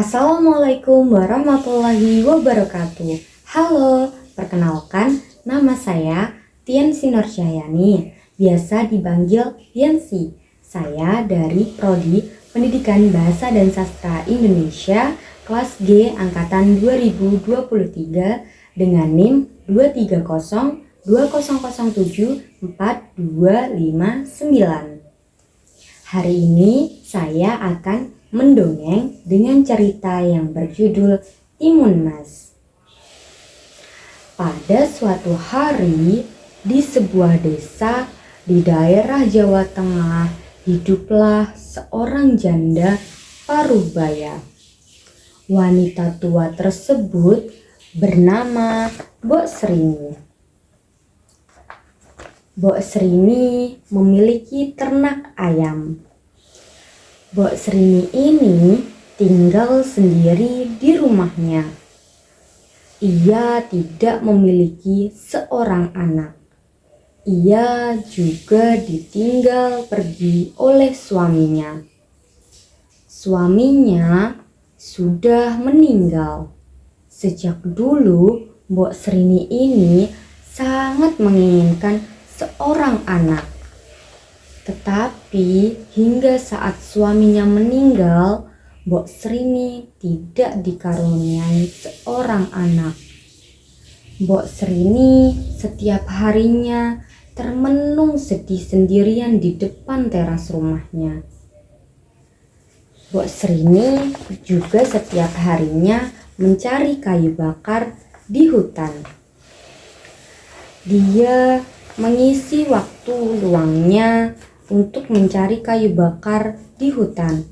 Assalamualaikum warahmatullahi wabarakatuh. Halo, perkenalkan nama saya Tiansi Nursyayani, biasa dipanggil Tiansi. Saya dari Prodi Pendidikan Bahasa dan Sastra Indonesia kelas G angkatan 2023 dengan NIM 23020074259. Hari ini saya akan mendongeng dengan cerita yang berjudul Timun Mas. Pada suatu hari di sebuah desa di daerah Jawa Tengah hiduplah seorang janda parubaya. Wanita tua tersebut bernama Mbok Srini. Mbok Srini memiliki ternak ayam. Mbok Srini ini tinggal sendiri di rumahnya. Ia tidak memiliki seorang anak. Ia juga ditinggal pergi oleh suaminya. Suaminya sudah meninggal. Sejak dulu, Mbok Srini ini sangat menginginkan seorang anak. Tetapi hingga saat suaminya meninggal, Mbok Srini tidak dikaruniai seorang anak. Mbok Srini setiap harinya termenung sedih sendirian di depan teras rumahnya. Mbok Srini juga setiap harinya mencari kayu bakar di hutan. Dia mengisi waktu luangnya untuk mencari kayu bakar di hutan,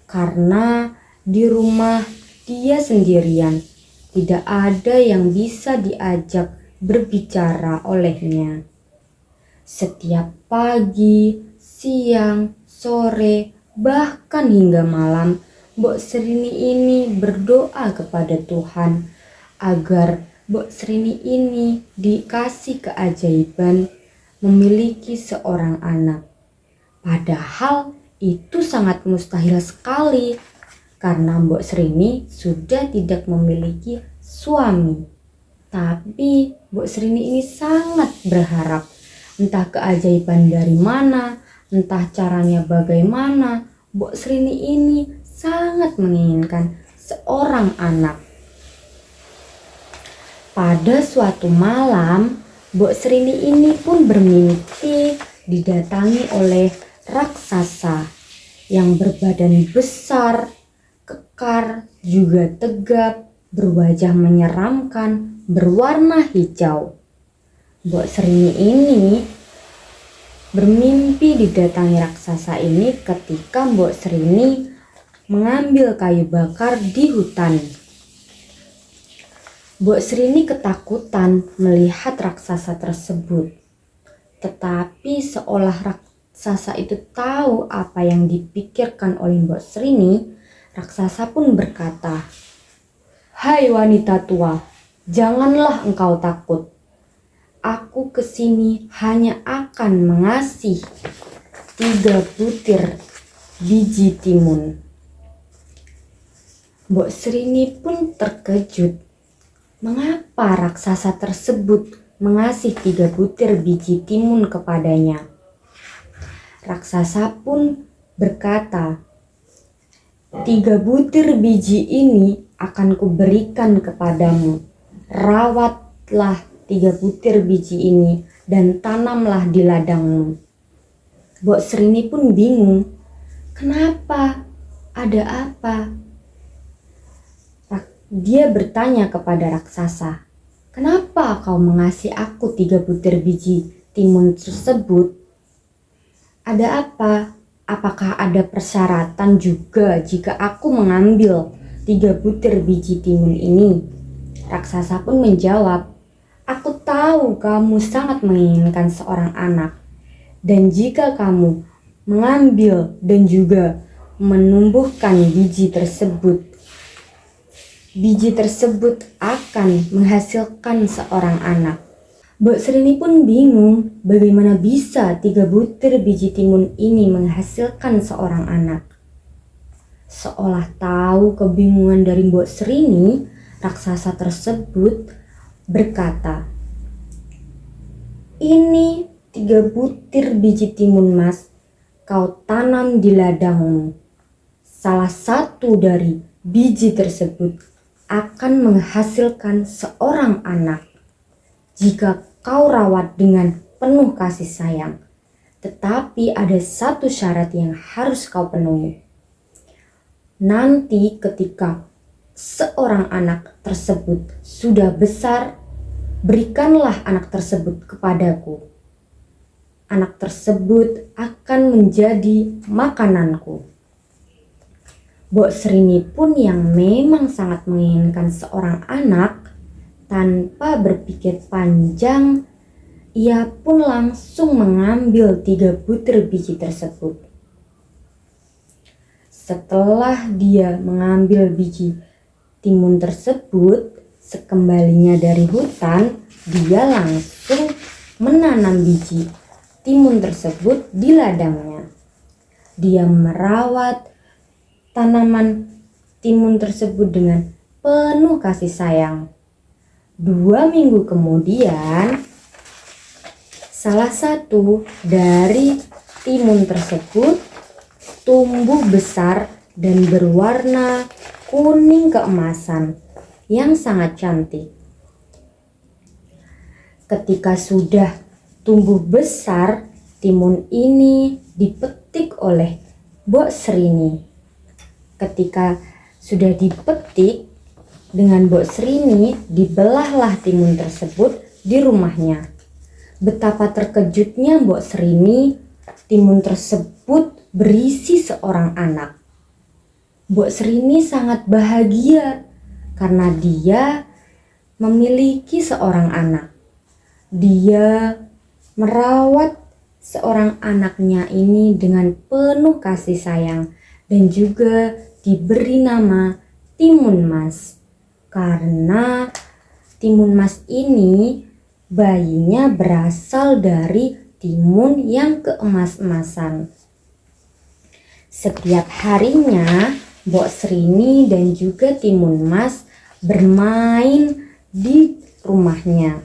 karena di rumah dia sendirian, tidak ada yang bisa diajak berbicara olehnya. Setiap pagi, siang, sore, bahkan hingga malam, Mbok Srini ini berdoa kepada Tuhan agar Mbok Srini ini dikasih keajaiban memiliki seorang anak. Padahal itu sangat mustahil sekali karena Mbok Srini sudah tidak memiliki suami. Tapi Mbok Srini ini sangat berharap, entah keajaiban dari mana, entah caranya bagaimana, Mbok Srini ini sangat menginginkan seorang anak. Pada suatu malam, Mbok Srini ini pun bermimpi didatangi oleh raksasa yang berbadan besar, kekar, juga tegap, berwajah menyeramkan, berwarna hijau. Mbok Srini ini bermimpi didatangi raksasa ini ketika Mbok Srini mengambil kayu bakar di hutan. Mbok Srini ketakutan melihat raksasa tersebut. Tetapi seolah raksasa itu tahu apa yang dipikirkan oleh Mbok Srini, raksasa pun berkata, "Hai wanita tua, janganlah engkau takut. Aku kesini hanya akan mengasih 3 butir biji timun." Mbok Srini pun terkejut. Mengapa raksasa tersebut mengasih 3 butir biji timun kepadanya? Raksasa pun berkata, "3 butir biji ini akan kuberikan kepadamu. Rawatlah 3 butir biji ini dan tanamlah di ladangmu." Mbok Srini pun bingung. Kenapa? Ada apa? Dia bertanya kepada raksasa, "Kenapa kau mengasih aku 3 butir biji timun tersebut? Ada apa? Apakah ada persyaratan juga jika aku mengambil 3 butir biji timun ini?" Raksasa pun menjawab, "Aku tahu kamu sangat menginginkan seorang anak. Dan jika kamu mengambil dan juga menumbuhkan biji tersebut akan menghasilkan seorang anak." Mbok Srini pun bingung bagaimana bisa 3 butir biji timun ini menghasilkan seorang anak. Seolah tahu kebingungan dari Mbok Serini, raksasa tersebut berkata, "Ini 3 butir biji timun mas kau tanam di ladangmu. Salah satu dari biji tersebut akan menghasilkan seorang anak jika kau rawat dengan penuh kasih sayang. Tetapi ada satu syarat yang harus kau penuhi. Nanti ketika seorang anak tersebut sudah besar, berikanlah anak tersebut kepadaku. Anak tersebut akan menjadi makananku." Mbok Serini pun yang memang sangat menginginkan seorang anak, tanpa berpikir panjang, ia pun langsung mengambil 3 butir biji tersebut. Setelah dia mengambil biji timun tersebut, sekembalinya dari hutan, dia langsung menanam biji timun tersebut di ladangnya. Dia merawat tanaman timun tersebut dengan penuh kasih sayang. 2 minggu kemudian, salah satu dari timun tersebut tumbuh besar dan berwarna kuning keemasan yang sangat cantik. Ketika sudah tumbuh besar, timun ini dipetik oleh Mbok Serini. Ketika sudah dipetik, dengan Mbok Serini dibelahlah timun tersebut di rumahnya. Betapa terkejutnya Mbok Serini, timun tersebut berisi seorang anak. Mbok Serini sangat bahagia karena dia memiliki seorang anak. Dia merawat seorang anaknya ini dengan penuh kasih sayang dan juga diberi nama Timun Mas. Karena Timun Mas ini bayinya berasal dari timun yang keemas-emasan. Setiap harinya Mbok Serini dan juga Timun Mas bermain di rumahnya.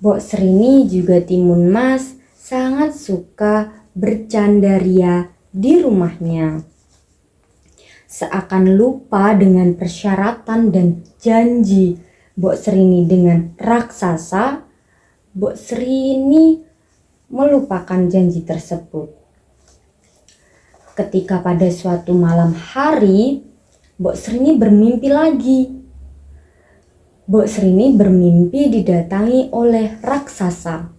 Mbok Serini juga Timun Mas sangat suka bercandaria di rumahnya. Seakan lupa dengan persyaratan dan janji Mbok Serini dengan raksasa, Mbok Serini melupakan janji tersebut. Ketika pada suatu malam hari, Mbok Serini bermimpi lagi. Mbok Serini bermimpi didatangi oleh raksasa.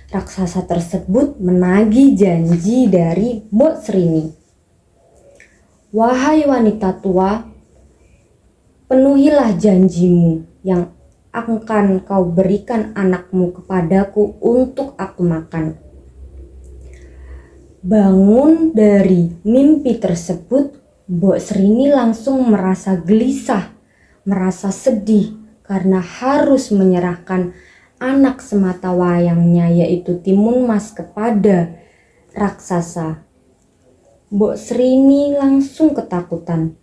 Raksasa tersebut menagih janji dari Mbok Serini. "Wahai wanita tua, penuhilah janjimu yang akan kau berikan anakmu kepadaku untuk aku makan." Bangun dari mimpi tersebut, Mbok Serini langsung merasa gelisah, merasa sedih karena harus menyerahkan anak semata wayangnya yaitu Timun Mas kepada raksasa. Mbok Serini langsung ketakutan.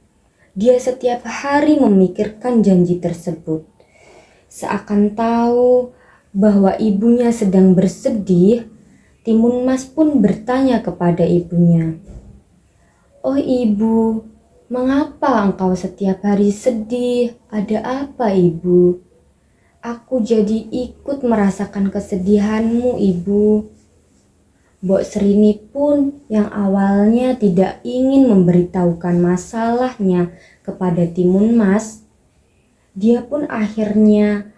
Dia setiap hari memikirkan janji tersebut. Seakan tahu bahwa ibunya sedang bersedih, Timun Mas pun bertanya kepada ibunya, "Oh ibu, mengapa engkau setiap hari sedih? Ada apa ibu? Aku jadi ikut merasakan kesedihanmu ibu." Mbok Serini pun yang awalnya tidak ingin memberitahukan masalahnya kepada Timun Mas, dia pun akhirnya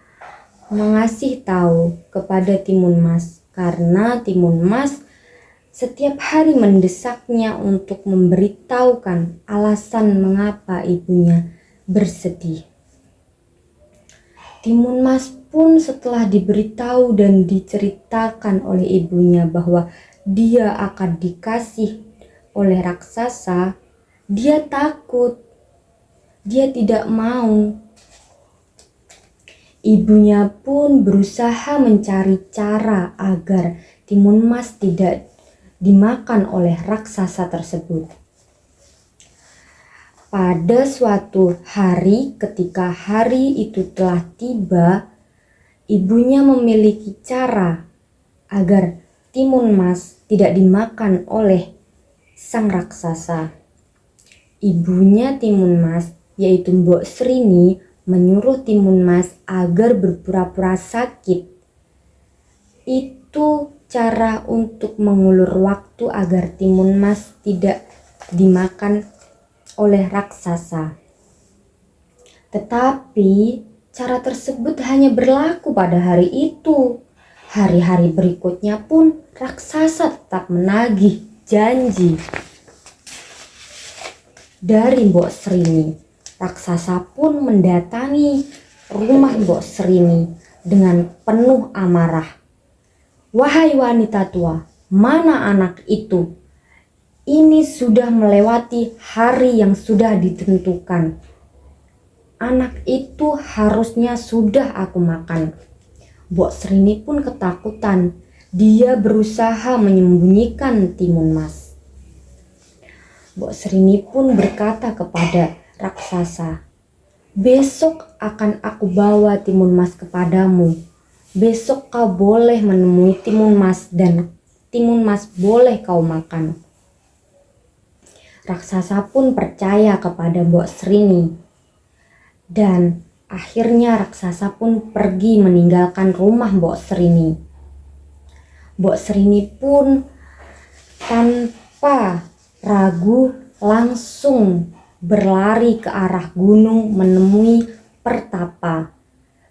mengasih tahu kepada Timun Mas karena Timun Mas setiap hari mendesaknya untuk memberitahukan alasan mengapa ibunya bersedih. Timun Mas pun setelah diberitahu dan diceritakan oleh ibunya bahwa dia akan dikasih oleh raksasa, dia takut. Dia tidak mau. Ibunya pun berusaha mencari cara agar Timun Mas tidak dimakan oleh raksasa tersebut. Pada suatu hari ketika hari itu telah tiba, ibunya memiliki cara agar timun mas tidak dimakan oleh sang raksasa. Ibunya timun mas, yaitu Mbok Srini, menyuruh timun mas agar berpura-pura sakit. Itu cara untuk mengulur waktu agar timun mas tidak dimakan oleh raksasa. Tetapi cara tersebut hanya berlaku pada hari itu. Hari-hari berikutnya pun raksasa tetap menagih janji dari Mbok Srini. Raksasa pun mendatangi rumah Mbok Srini dengan penuh amarah. "Wahai wanita tua, mana anak itu? Ini sudah melewati hari yang sudah ditentukan. Anak itu harusnya sudah aku makan." Mbok Srini pun ketakutan. Dia berusaha menyembunyikan timun mas. Mbok Srini pun berkata kepada raksasa, "Besok akan aku bawa timun mas kepadamu. Besok kau boleh menemui timun mas dan timun mas boleh kau makan." Raksasa pun percaya kepada Mbok Srini. Dan akhirnya raksasa pun pergi meninggalkan rumah Mbok Srini. Mbok Srini pun tanpa ragu langsung berlari ke arah gunung menemui Pertapa.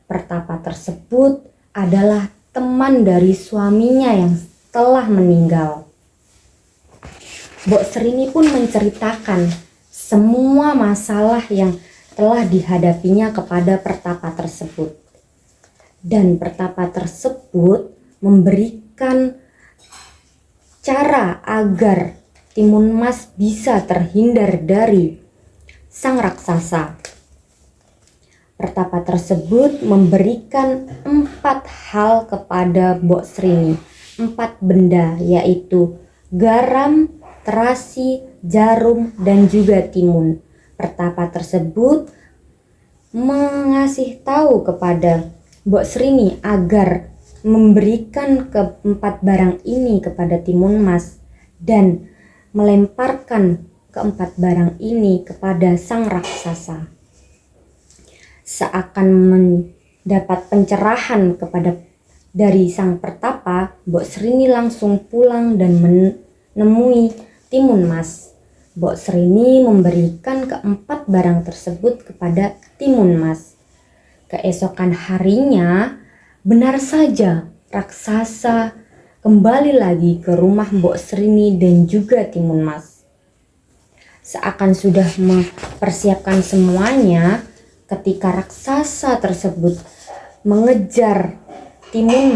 Pertapa tersebut adalah teman dari suaminya yang telah meninggal. Mbok Srini pun menceritakan semua masalah yang telah dihadapinya kepada Pertapa tersebut. Dan Pertapa tersebut memberikan cara agar timun mas bisa terhindar dari sang raksasa. Pertapa tersebut memberikan 4 hal kepada Mbok Srini. 4 benda, yaitu garam, terasi, jarum, dan juga timun. Pertapa tersebut mengasih tahu kepada Mbok Srini agar memberikan keempat barang ini kepada timun mas dan melemparkan keempat barang ini kepada sang raksasa. Seakan mendapat pencerahan dari sang Pertapa, Mbok Srini langsung pulang dan menemui timun mas. Mbok Srini memberikan keempat barang tersebut kepada timun mas. Keesokan harinya, benar saja raksasa kembali lagi ke rumah Mbok Srini dan juga timun mas. Seakan sudah mempersiapkan semuanya, ketika raksasa tersebut mengejar timun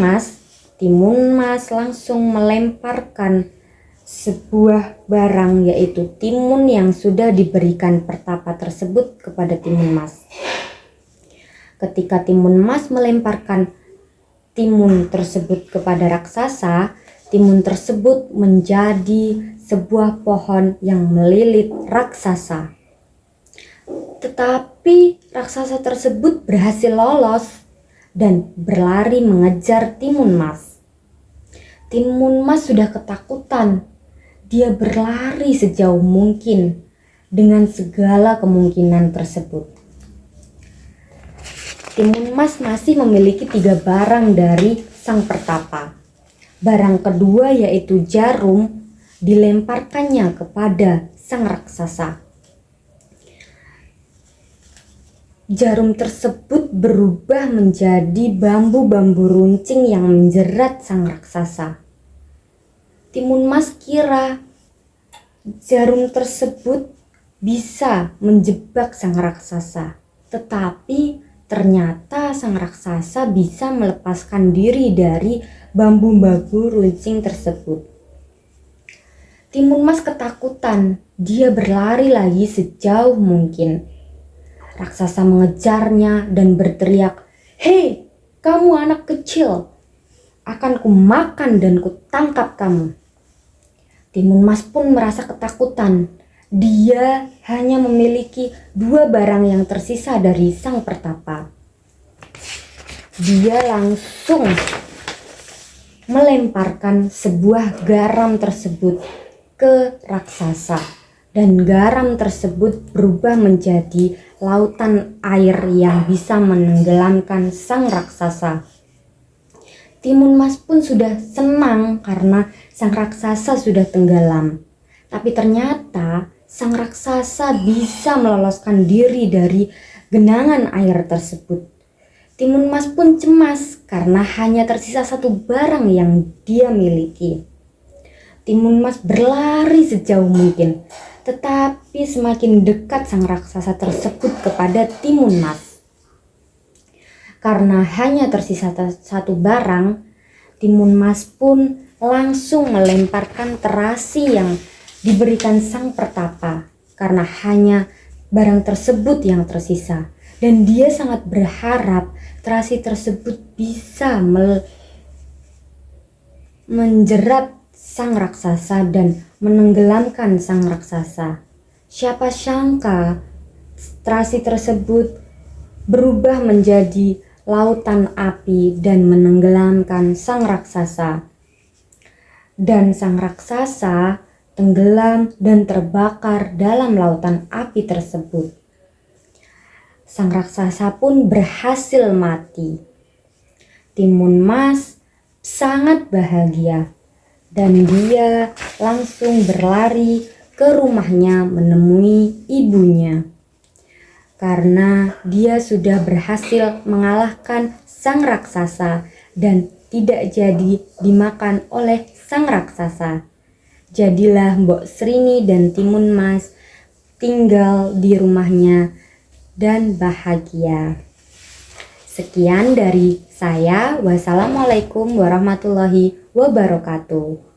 mas langsung melemparkan sebuah barang, yaitu timun yang sudah diberikan Pertapa tersebut kepada timun mas. Ketika timun mas melemparkan timun tersebut kepada raksasa, timun tersebut menjadi sebuah pohon yang melilit raksasa. Tetapi raksasa tersebut berhasil lolos dan berlari mengejar timun mas. Timun mas sudah ketakutan. Dia berlari sejauh mungkin dengan segala kemungkinan tersebut. Timun mas masih memiliki 3 barang dari sang Pertapa. Barang kedua, yaitu jarum, dilemparkannya kepada sang raksasa. Jarum tersebut berubah menjadi bambu-bambu runcing yang menjerat sang raksasa. Timun mas kira jarum tersebut bisa menjebak sang raksasa, tetapi ternyata sang raksasa bisa melepaskan diri dari bambu-bambu runcing tersebut. Timun mas ketakutan, dia berlari lagi sejauh mungkin. Raksasa mengejarnya dan berteriak, "Hei, kamu anak kecil, akan kumakan dan kutangkap kamu." Timun Mas pun merasa ketakutan. Dia hanya memiliki 2 barang yang tersisa dari sang pertapa. Dia langsung melemparkan sebuah garam tersebut ke raksasa, dan garam tersebut berubah menjadi lautan air yang bisa menenggelamkan sang raksasa. Timun Mas pun sudah senang karena sang raksasa sudah tenggelam. Tapi ternyata sang raksasa bisa meloloskan diri dari genangan air tersebut. Timun Mas pun cemas karena hanya tersisa 1 barang yang dia miliki. Timun Mas berlari sejauh mungkin, tetapi semakin dekat sang raksasa tersebut kepada Timun Mas. Karena hanya tersisa 1 barang, Timun Mas pun langsung melemparkan terasi yang diberikan sang pertapa, karena hanya barang tersebut yang tersisa. Dan dia sangat berharap terasi tersebut bisa menjerat sang raksasa dan menenggelamkan sang raksasa. Siapa sangka terasi tersebut berubah menjadi lautan api dan menenggelamkan sang raksasa. Dan sang raksasa tenggelam dan terbakar dalam lautan api tersebut. Sang raksasa pun berhasil mati. Timun Mas sangat bahagia dan dia langsung berlari ke rumahnya menemui ibunya. Karena dia sudah berhasil mengalahkan sang raksasa dan tidak jadi dimakan oleh sang raksasa. Jadilah Mbok Srini dan Timun Mas tinggal di rumahnya dan bahagia. Sekian dari saya. Wassalamualaikum warahmatullahi wabarakatuh.